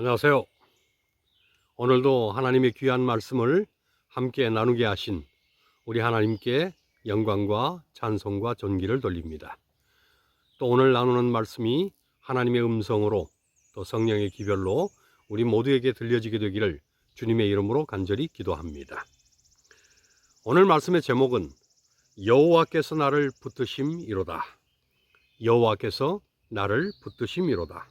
안녕하세요. 오늘도 하나님의 귀한 말씀을 함께 나누게 하신 우리 하나님께 영광과 찬송과 존귀를 돌립니다. 또 오늘 나누는 말씀이 하나님의 음성으로 또 성령의 기별로 우리 모두에게 들려지게 되기를 주님의 이름으로 간절히 기도합니다. 오늘 말씀의 제목은 여호와께서 나를 붙드심이로다. 여호와께서 나를 붙드심이로다.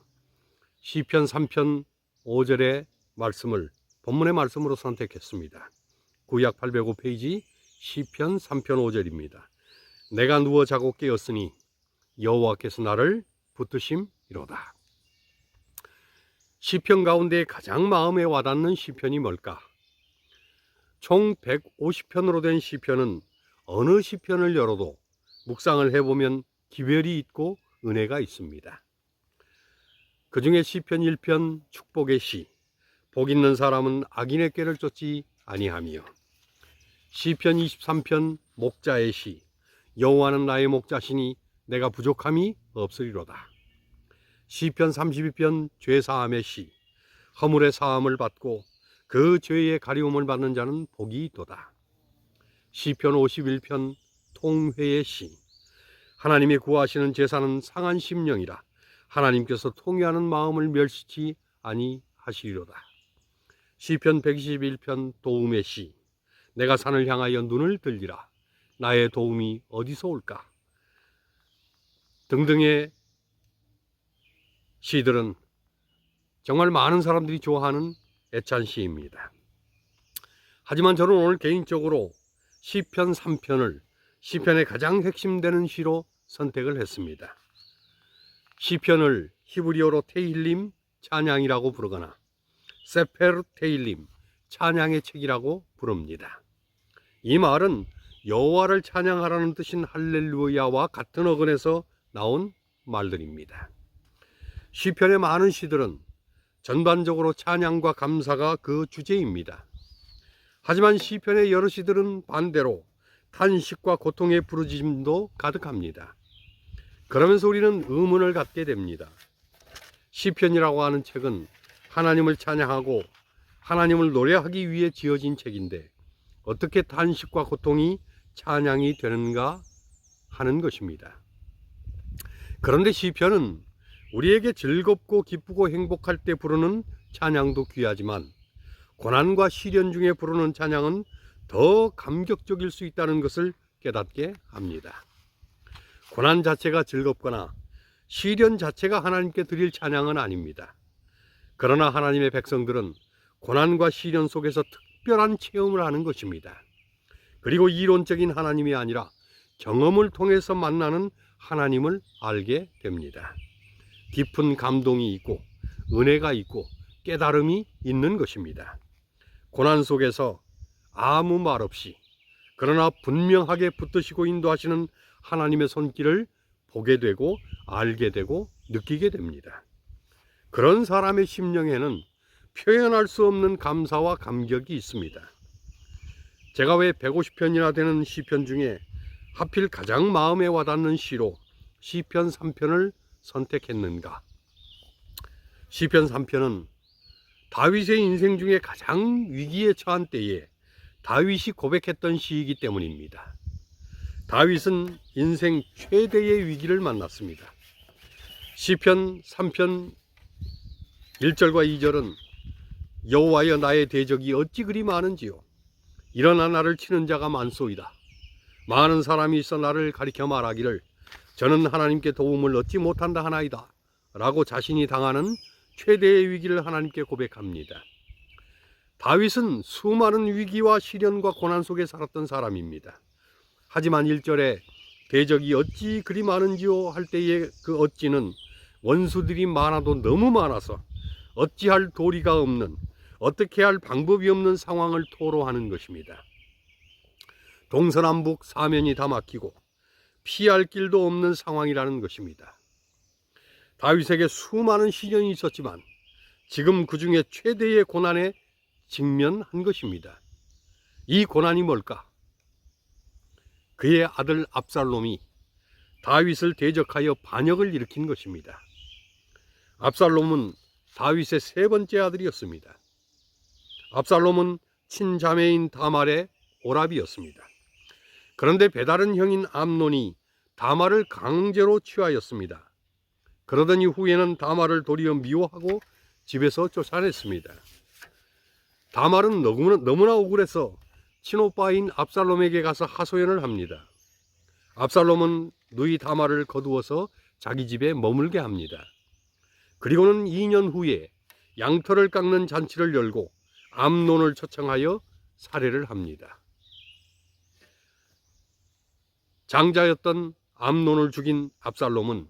시편 3편 5절의 말씀을 본문의 말씀으로 선택했습니다. 구약 805페이지 시편 3편 5절입니다. 내가 누워 자고 깨었으니 여호와께서 나를 붙드심이로다. 시편 가운데 가장 마음에 와닿는 시편이 뭘까? 총 150편으로 된 시편은 어느 시편을 열어도 묵상을 해보면 기별이 있고 은혜가 있습니다. 그 중에 시편 1편 축복의 시, 복 있는 사람은 악인의 꾀를 쫓지 아니하며, 시편 23편 목자의 시, 여호와는 나의 목자시니 내가 부족함이 없으리로다. 시편 32편 죄사함의 시, 허물의 사함을 받고 그 죄의 가리움을 받는 자는 복이 있도다. 시편 51편 통회의 시, 하나님이 구하시는 제사는 상한 심령이라 하나님께서 통회하는 마음을 멸시치 아니하시리로다. 시편 121편 도움의 시, 내가 산을 향하여 눈을 들리라 나의 도움이 어디서 올까? 등등의 시들은 정말 많은 사람들이 좋아하는 애찬 시입니다. 하지만 저는 오늘 개인적으로 시편 3편을 시편의 가장 핵심되는 시로 선택을 했습니다. 시편을 히브리어로 테힐림 찬양이라고 부르거나 세페르 테힐림 찬양의 책이라고 부릅니다. 이 말은 여호와를 찬양하라는 뜻인 할렐루야와 같은 어근에서 나온 말들입니다. 시편의 많은 시들은 전반적으로 찬양과 감사가 그 주제입니다. 하지만 시편의 여러 시들은 반대로 탄식과 고통의 부르짖음도 가득합니다. 그러면서 우리는 의문을 갖게 됩니다. 시편이라고 하는 책은 하나님을 찬양하고 하나님을 노래하기 위해 지어진 책인데 어떻게 탄식과 고통이 찬양이 되는가 하는 것입니다. 그런데 시편은 우리에게 즐겁고 기쁘고 행복할 때 부르는 찬양도 귀하지만 고난과 시련 중에 부르는 찬양은 더 감격적일 수 있다는 것을 깨닫게 합니다. 고난 자체가 즐겁거나 시련 자체가 하나님께 드릴 찬양은 아닙니다. 그러나 하나님의 백성들은 고난과 시련 속에서 특별한 체험을 하는 것입니다. 그리고 이론적인 하나님이 아니라 경험을 통해서 만나는 하나님을 알게 됩니다. 깊은 감동이 있고 은혜가 있고 깨달음이 있는 것입니다. 고난 속에서 아무 말 없이 그러나 분명하게 붙드시고 인도하시는 하나님의 손길을 보게 되고 알게 되고 느끼게 됩니다. 그런 사람의 심령에는 표현할 수 없는 감사와 감격이 있습니다. 제가 왜 150편이나 되는 시편 중에 하필 가장 마음에 와닿는 시로 시편 3편을 선택했는가? 시편 3편은 다윗의 인생 중에 가장 위기에 처한 때에 다윗이 고백했던 시이기 때문입니다. 다윗은 인생 최대의 위기를 만났습니다. 시편 3편 1절과 2절은 여호와여 나의 대적이 어찌 그리 많은지요. 일어나 나를 치는 자가 많소이다. 많은 사람이 있어 나를 가리켜 말하기를 저는 하나님께 도움을 얻지 못한다 하나이다 라고 자신이 당하는 최대의 위기를 하나님께 고백합니다. 다윗은 수많은 위기와 시련과 고난 속에 살았던 사람입니다. 하지만 1절에 대적이 어찌 그리 많은지요 할 때의 그 어찌는 원수들이 많아도 너무 많아서 어찌할 도리가 없는, 어떻게 할 방법이 없는 상황을 토로하는 것입니다. 동서남북 사면이 다 막히고 피할 길도 없는 상황이라는 것입니다. 다윗에게 수많은 시련이 있었지만 지금 그 중에 최대의 고난에 직면한 것입니다. 이 고난이 뭘까? 그의 아들 압살롬이 다윗을 대적하여 반역을 일으킨 것입니다. 압살롬은 다윗의 세 번째 아들이었습니다. 압살롬은 친자매인 다말의 오라비였습니다. 그런데 배다른 형인 암논이 다말을 강제로 취하였습니다. 그러더니 후에는 다말을 도리어 미워하고 집에서 쫓아냈습니다. 다말은 너무나 억울해서 친오빠인 압살롬에게 가서 하소연을 합니다. 압살롬은 누이 다말을 거두어서 자기 집에 머물게 합니다. 그리고는 2년 후에 양털을 깎는 잔치를 열고 암논을 초청하여 살해를 합니다. 장자였던 암논을 죽인 압살롬은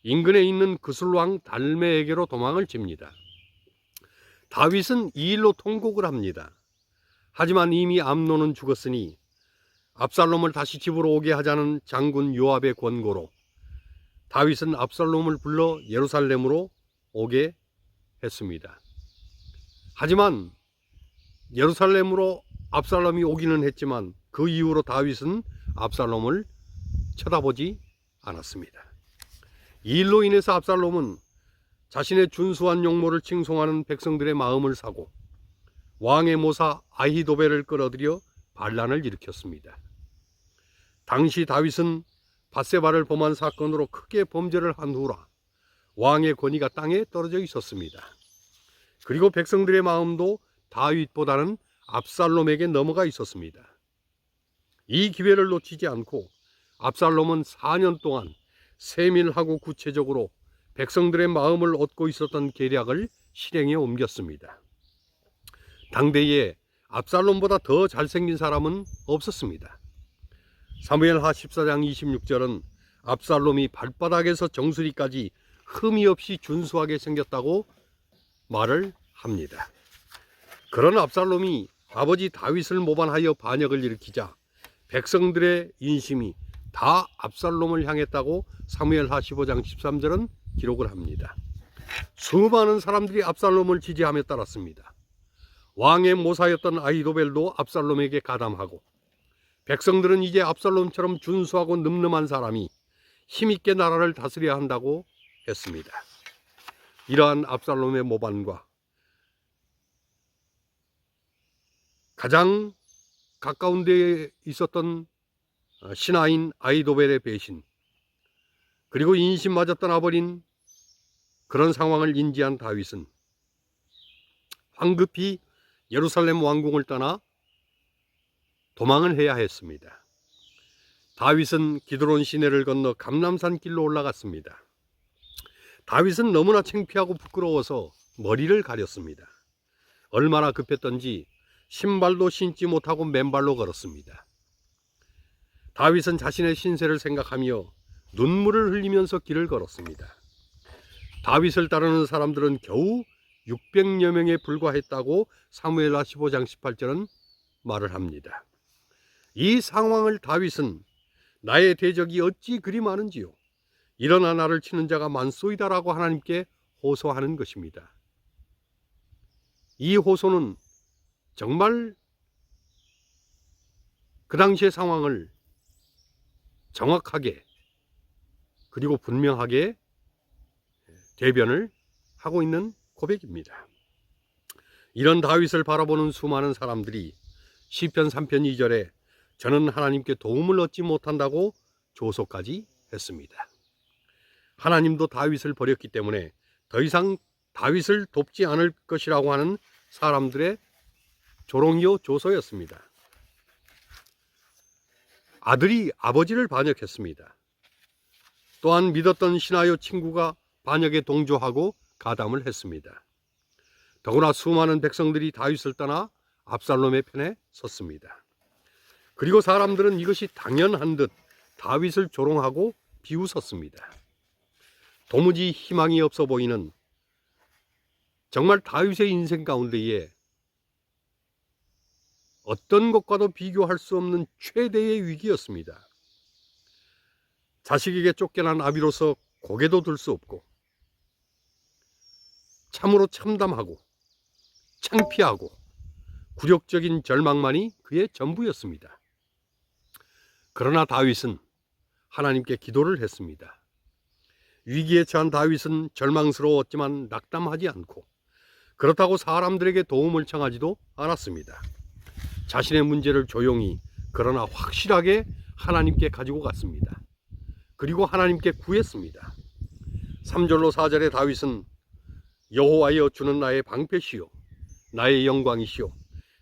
인근에 있는 그술왕 달메에게로 도망을 칩니다. 다윗은 이 일로 통곡을 합니다. 하지만 이미 암논은 죽었으니 압살롬을 다시 집으로 오게 하자는 장군 요압의 권고로 다윗은 압살롬을 불러 예루살렘으로 오게 했습니다. 하지만 예루살렘으로 압살롬이 오기는 했지만 그 이후로 다윗은 압살롬을 쳐다보지 않았습니다. 이 일로 인해서 압살롬은 자신의 준수한 용모를 칭송하는 백성들의 마음을 사고 왕의 모사 아히도벨을 끌어들여 반란을 일으켰습니다. 당시 다윗은 밧세바를 범한 사건으로 크게 범죄를 한 후라 왕의 권위가 땅에 떨어져 있었습니다. 그리고 백성들의 마음도 다윗보다는 압살롬에게 넘어가 있었습니다. 이 기회를 놓치지 않고 압살롬은 4년 동안 세밀하고 구체적으로 백성들의 마음을 얻고 있었던 계략을 실행에 옮겼습니다. 당대에 압살롬보다 더 잘생긴 사람은 없었습니다. 사무엘하 14장 26절은 압살롬이 발바닥에서 정수리까지 흠이 없이 준수하게 생겼다고 말을 합니다. 그런 압살롬이 아버지 다윗을 모반하여 반역을 일으키자 백성들의 인심이 다 압살롬을 향했다고 사무엘하 15장 13절은 기록을 합니다. 수많은 사람들이 압살롬을 지지함에 따랐습니다. 왕의 모사였던 아히도벨도 압살롬에게 가담하고 백성들은 이제 압살롬처럼 준수하고 늠름한 사람이 힘있게 나라를 다스려야 한다고 했습니다. 이러한 압살롬의 모반과 가장 가까운 데에 있었던 신하인 아히도벨의 배신, 그리고 인심맞았던 아버린 그런 상황을 인지한 다윗은 황급히 예루살렘 왕궁을 떠나 도망을 해야 했습니다. 다윗은 기드론 시내를 건너 감람산 길로 올라갔습니다. 다윗은 너무나 창피하고 부끄러워서 머리를 가렸습니다. 얼마나 급했던지 신발도 신지 못하고 맨발로 걸었습니다. 다윗은 자신의 신세를 생각하며 눈물을 흘리면서 길을 걸었습니다. 다윗을 따르는 사람들은 겨우 600여 명에 불과했다고 사무엘하 15장 18절은 말을 합니다. 이 상황을 다윗은 나의 대적이 어찌 그리 많은지요, 일어나 나를 치는 자가 많소이다라고 하나님께 호소하는 것입니다. 이 호소는 정말 그 당시의 상황을 정확하게 그리고 분명하게 대변을 하고 있는 고백입니다. 이런 다윗을 바라보는 수많은 사람들이 시편 3편 2절에 저는 하나님께 도움을 얻지 못한다고 조소까지 했습니다. 하나님도 다윗을 버렸기 때문에 더 이상 다윗을 돕지 않을 것이라고 하는 사람들의 조롱이요 조소였습니다. 아들이 아버지를 반역했습니다. 또한 믿었던 신하요 친구가 반역에 동조하고 가담을 했습니다. 더구나 수많은 백성들이 다윗을 떠나 압살롬의 편에 섰습니다. 그리고 사람들은 이것이 당연한 듯 다윗을 조롱하고 비웃었습니다. 도무지 희망이 없어 보이는 정말 다윗의 인생 가운데에 어떤 것과도 비교할 수 없는 최대의 위기였습니다. 자식에게 쫓겨난 아비로서 고개도 들 수 없고 참으로 참담하고 창피하고 굴욕적인 절망만이 그의 전부였습니다. 그러나 다윗은 하나님께 기도를 했습니다. 위기에 처한 다윗은 절망스러웠지만 낙담하지 않고 그렇다고 사람들에게 도움을 청하지도 않았습니다. 자신의 문제를 조용히 그러나 확실하게 하나님께 가지고 갔습니다. 그리고 하나님께 구했습니다. 3절로 4절의 다윗은 여호와여 주는 나의 방패시요 나의 영광이시요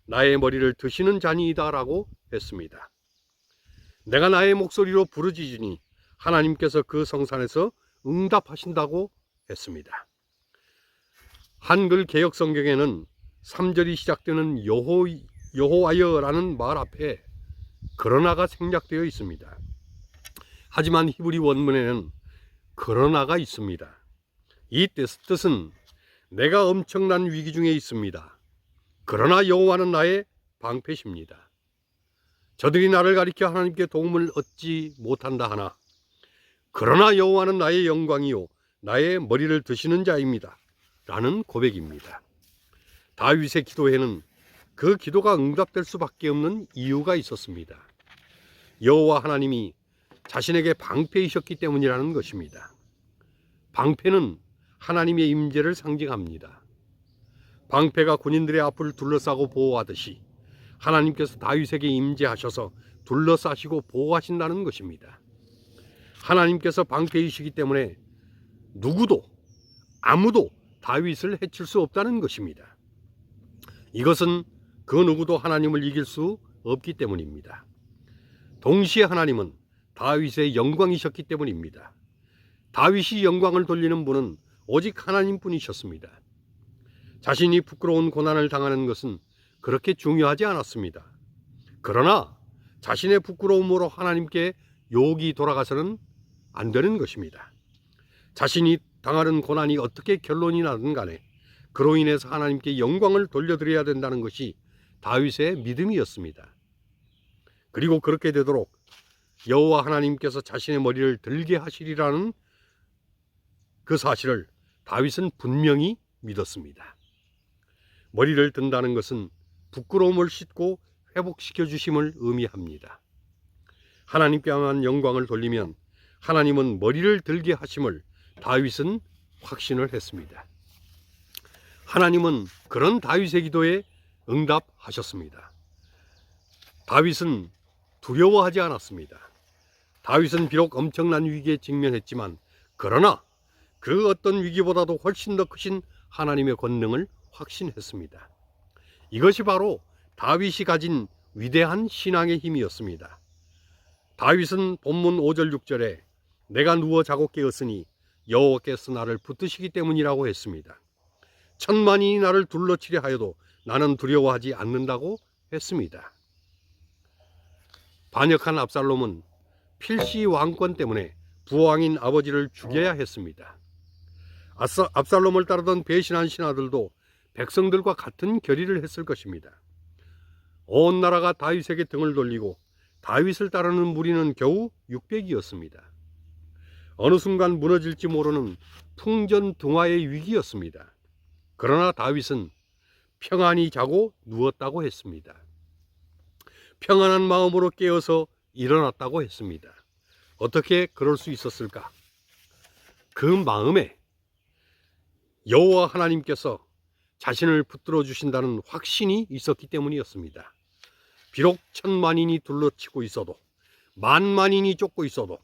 나의 머리를 드시는 자니이다 라고 했습니다. 내가 나의 목소리로 부르짖으니 하나님께서 그 성산에서 응답하신다고 했습니다. 한글 개역 성경에는 3절이 시작되는 여호와여라는 말 앞에 그러나가 생략되어 있습니다. 하지만 히브리 원문에는 그러나가 있습니다. 이 뜻은 내가 엄청난 위기 중에 있습니다. 그러나 여호와는 나의 방패십니다. 저들이 나를 가리켜 하나님께 도움을 얻지 못한다 하나 그러나 여호와는 나의 영광이요 나의 머리를 드시는 자입니다. 라는 고백입니다. 다윗의 기도에는 그 기도가 응답될 수밖에 없는 이유가 있었습니다. 여호와 하나님이 자신에게 방패이셨기 때문이라는 것입니다. 방패는 하나님의 임재를 상징합니다. 방패가 군인들의 앞을 둘러싸고 보호하듯이 하나님께서 다윗에게 임재하셔서 둘러싸시고 보호하신다는 것입니다. 하나님께서 방패이시기 때문에 누구도 아무도 다윗을 해칠 수 없다는 것입니다. 이것은 그 누구도 하나님을 이길 수 없기 때문입니다. 동시에 하나님은 다윗의 영광이셨기 때문입니다. 다윗이 영광을 돌리는 분은 오직 하나님뿐이셨습니다. 자신이 부끄러운 고난을 당하는 것은 그렇게 중요하지 않았습니다. 그러나 자신의 부끄러움으로 하나님께 욕이 돌아가서는 안 되는 것입니다. 자신이 당하는 고난이 어떻게 결론이 나든 간에 그로 인해서 하나님께 영광을 돌려드려야 된다는 것이 다윗의 믿음이었습니다. 그리고 그렇게 되도록 여호와 하나님께서 자신의 머리를 들게 하시리라는 그 사실을 다윗은 분명히 믿었습니다. 머리를 든다는 것은 부끄러움을 씻고 회복시켜 주심을 의미합니다. 하나님께만 영광을 돌리면 하나님은 머리를 들게 하심을 다윗은 확신을 했습니다. 하나님은 그런 다윗의 기도에 응답하셨습니다. 다윗은 두려워하지 않았습니다. 다윗은 비록 엄청난 위기에 직면했지만 그러나 그 어떤 위기보다도 훨씬 더 크신 하나님의 권능을 확신했습니다. 이것이 바로 다윗이 가진 위대한 신앙의 힘이었습니다. 다윗은 본문 5절 6절에 내가 누워 자고 깨었으니 여호와께서 나를 붙드시기 때문이라고 했습니다. 천만인이 나를 둘러치려 하여도 나는 두려워하지 않는다고 했습니다. 반역한 압살롬은 필시 왕권 때문에 부왕인 아버지를 죽여야 했습니다. 압살롬을 따르던 배신한 신하들도 백성들과 같은 결의를 했을 것입니다. 온 나라가 다윗에게 등을 돌리고 다윗을 따르는 무리는 겨우 600이었습니다. 어느 순간 무너질지 모르는 풍전등화의 위기였습니다. 그러나 다윗은 평안히 자고 누웠다고 했습니다. 평안한 마음으로 깨어서 일어났다고 했습니다. 어떻게 그럴 수 있었을까? 그 마음에 여호와 하나님께서 자신을 붙들어 주신다는 확신이 있었기 때문이었습니다. 비록 천만인이 둘러치고 있어도 만만인이 쫓고 있어도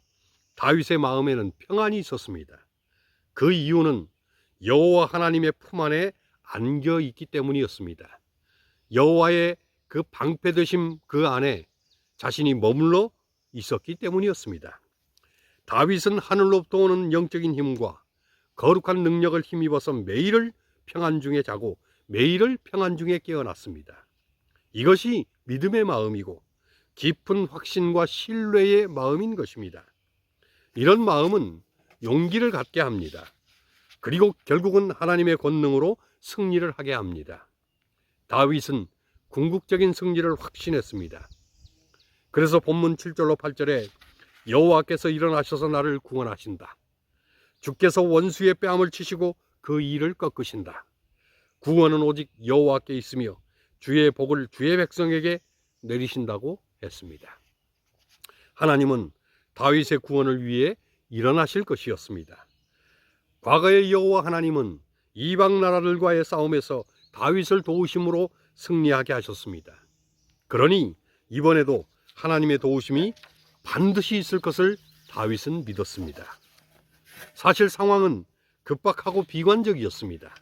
다윗의 마음에는 평안이 있었습니다. 그 이유는 여호와 하나님의 품 안에 안겨 있기 때문이었습니다. 여호와의 그 방패 되심 그 안에 자신이 머물러 있었기 때문이었습니다. 다윗은 하늘로부터 오는 영적인 힘과 거룩한 능력을 힘입어서 매일을 평안 중에 자고 매일을 평안 중에 깨어났습니다. 이것이 믿음의 마음이고 깊은 확신과 신뢰의 마음인 것입니다. 이런 마음은 용기를 갖게 합니다. 그리고 결국은 하나님의 권능으로 승리를 하게 합니다. 다윗은 궁극적인 승리를 확신했습니다. 그래서 본문 7절로 8절에 여호와께서 일어나셔서 나를 구원하신다. 주께서 원수의 뺨을 치시고 그 이를 꺾으신다. 구원은 오직 여호와께 있으며 주의 복을 주의 백성에게 내리신다고 했습니다. 하나님은 다윗의 구원을 위해 일어나실 것이었습니다. 과거의 여호와 하나님은 이방 나라들과의 싸움에서 다윗을 도우심으로 승리하게 하셨습니다. 그러니 이번에도 하나님의 도우심이 반드시 있을 것을 다윗은 믿었습니다. 사실 상황은 급박하고 비관적이었습니다.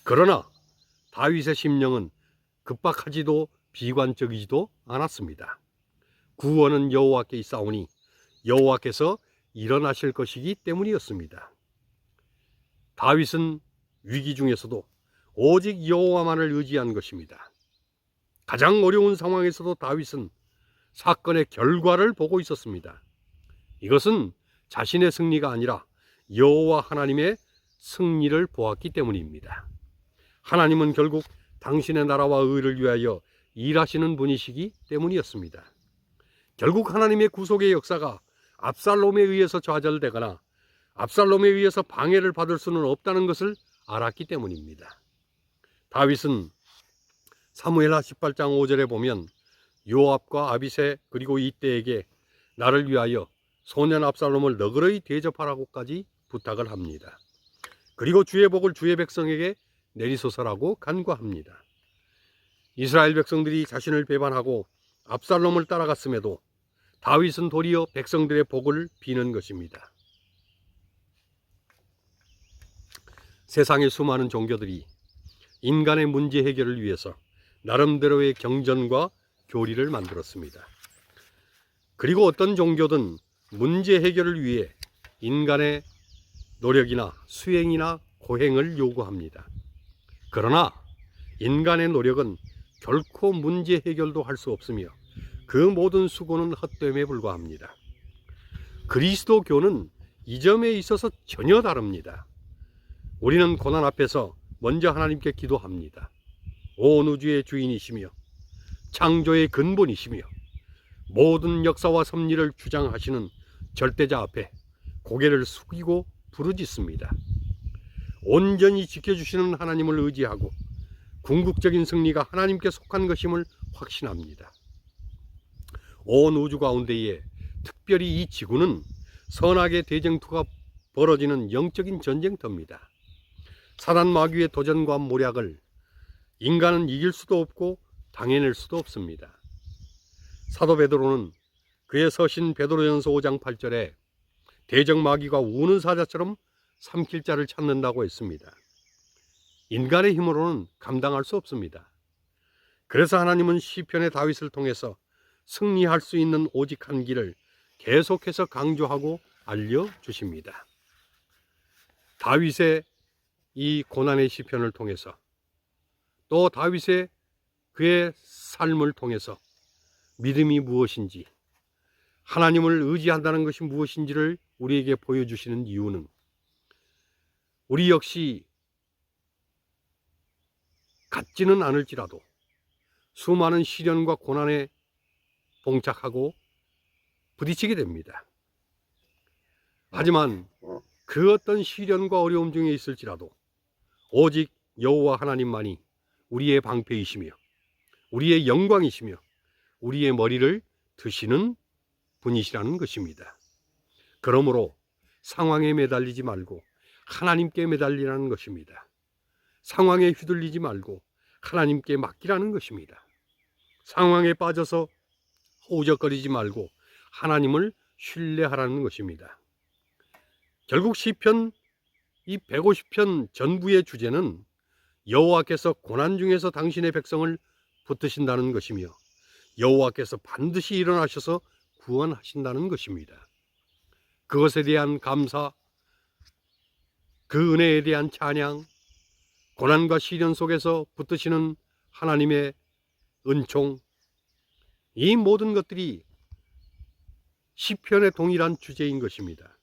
그러나 다윗의 심령은 급박하지도 비관적이지도 않았습니다. 구원은 여호와께 있사오니 여호와께서 일어나실 것이기 때문이었습니다. 다윗은 위기 중에서도 오직 여호와만을 의지한 것입니다. 가장 어려운 상황에서도 다윗은 사건의 결과를 보고 있었습니다. 이것은 자신의 승리가 아니라 여호와 하나님의 승리를 보았기 때문입니다. 하나님은 결국 당신의 나라와 의를 위하여 일하시는 분이시기 때문이었습니다. 결국 하나님의 구속의 역사가 압살롬에 의해서 좌절되거나 압살롬에 의해서 방해를 받을 수는 없다는 것을 알았기 때문입니다. 다윗은 사무엘하 18장 5절에 보면 요압과 아비새 그리고 이때에게 나를 위하여 소년 압살롬을 너그러이 대접하라고까지 부탁을 합니다. 그리고 주의 복을 주의 백성에게 내리소서라고 간구합니다. 이스라엘 백성들이 자신을 배반하고 압살롬을 따라갔음에도 다윗은 도리어 백성들의 복을 비는 것입니다. 세상의 수많은 종교들이 인간의 문제 해결을 위해서 나름대로의 경전과 교리를 만들었습니다. 그리고 어떤 종교든 문제 해결을 위해 인간의 노력이나 수행이나 고행을 요구합니다. 그러나 인간의 노력은 결코 문제 해결도 할 수 없으며 그 모든 수고는 헛됨에 불과합니다. 그리스도교는 이 점에 있어서 전혀 다릅니다. 우리는 고난 앞에서 먼저 하나님께 기도합니다. 온 우주의 주인이시며 창조의 근본이시며 모든 역사와 섭리를 주장하시는 절대자 앞에 고개를 숙이고 부르짖습니다. 온전히 지켜주시는 하나님을 의지하고 궁극적인 승리가 하나님께 속한 것임을 확신합니다. 온 우주 가운데에 특별히 이 지구는 선악의 대쟁투가 벌어지는 영적인 전쟁터입니다. 사단 마귀의 도전과 모략을 인간은 이길 수도 없고 당해낼 수도 없습니다. 사도 베드로는 그의 서신 베드로전서 5장 8절에 대적 마귀가 우는 사자처럼 삼킬 자를 찾는다고 했습니다. 인간의 힘으로는 감당할 수 없습니다. 그래서 하나님은 시편의 다윗을 통해서 승리할 수 있는 오직 한 길을 계속해서 강조하고 알려주십니다. 다윗의 이 고난의 시편을 통해서 또 다윗의 그의 삶을 통해서 믿음이 무엇인지 하나님을 의지한다는 것이 무엇인지를 우리에게 보여주시는 이유는 우리 역시 같지는 않을지라도 수많은 시련과 고난에 봉착하고 부딪히게 됩니다. 하지만 그 어떤 시련과 어려움 중에 있을지라도 오직 여호와 하나님만이 우리의 방패이시며 우리의 영광이시며 우리의 머리를 드시는 분이시라는 것입니다. 그러므로 상황에 매달리지 말고 하나님께 매달리라는 것입니다. 상황에 휘둘리지 말고 하나님께 맡기라는 것입니다. 상황에 빠져서 허우적거리지 말고 하나님을 신뢰하라는 것입니다. 결국 시편 이 150편 전부의 주제는 여호와께서 고난 중에서 당신의 백성을 붙드신다는 것이며 여호와께서 반드시 일어나셔서 구원하신다는 것입니다. 그것에 대한 감사, 그 은혜에 대한 찬양, 고난과 시련 속에서 붙드시는 하나님의 은총, 이 모든 것들이 시편의 동일한 주제인 것입니다.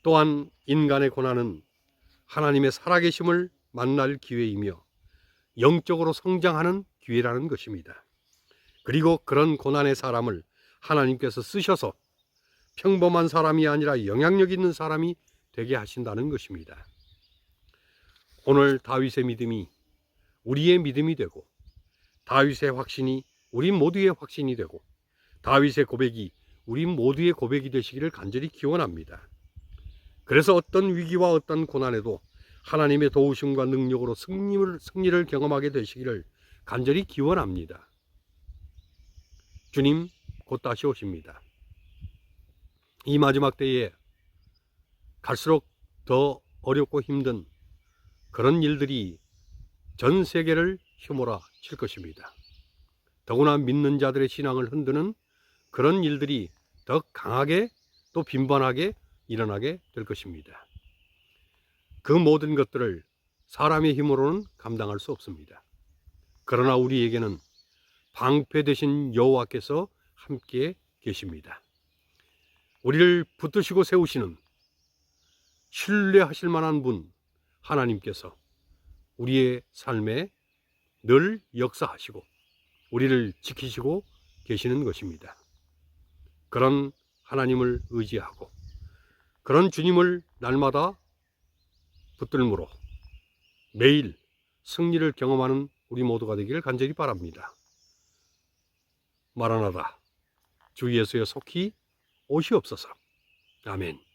또한 인간의 고난은 하나님의 살아계심을 만날 기회이며 영적으로 성장하는 기회라는 것입니다. 그리고 그런 고난의 사람을 하나님께서 쓰셔서 평범한 사람이 아니라 영향력 있는 사람이 되게 하신다는 것입니다. 오늘 다윗의 믿음이 우리의 믿음이 되고 다윗의 확신이 우리 모두의 확신이 되고 다윗의 고백이 우리 모두의 고백이 되시기를 간절히 기원합니다. 그래서 어떤 위기와 어떤 고난에도 하나님의 도우심과 능력으로 승리를 경험하게 되시기를 간절히 기원합니다. 주님 곧 다시 오십니다. 이 마지막 때에 갈수록 더 어렵고 힘든 그런 일들이 전 세계를 휘몰아칠 것입니다. 더구나 믿는 자들의 신앙을 흔드는 그런 일들이 더 강하게 또 빈번하게 일어나게 될 것입니다. 그 모든 것들을 사람의 힘으로는 감당할 수 없습니다. 그러나 우리에게는 방패 되신 여호와께서 함께 계십니다. 우리를 붙드시고 세우시는 신뢰하실 만한 분 하나님께서 우리의 삶에 늘 역사하시고 우리를 지키시고 계시는 것입니다. 그런 하나님을 의지하고 그런 주님을 날마다 붙들므로 매일 승리를 경험하는 우리 모두가 되기를 간절히 바랍니다. 마라나다 주 예수여 속히 오시옵소서. 아멘.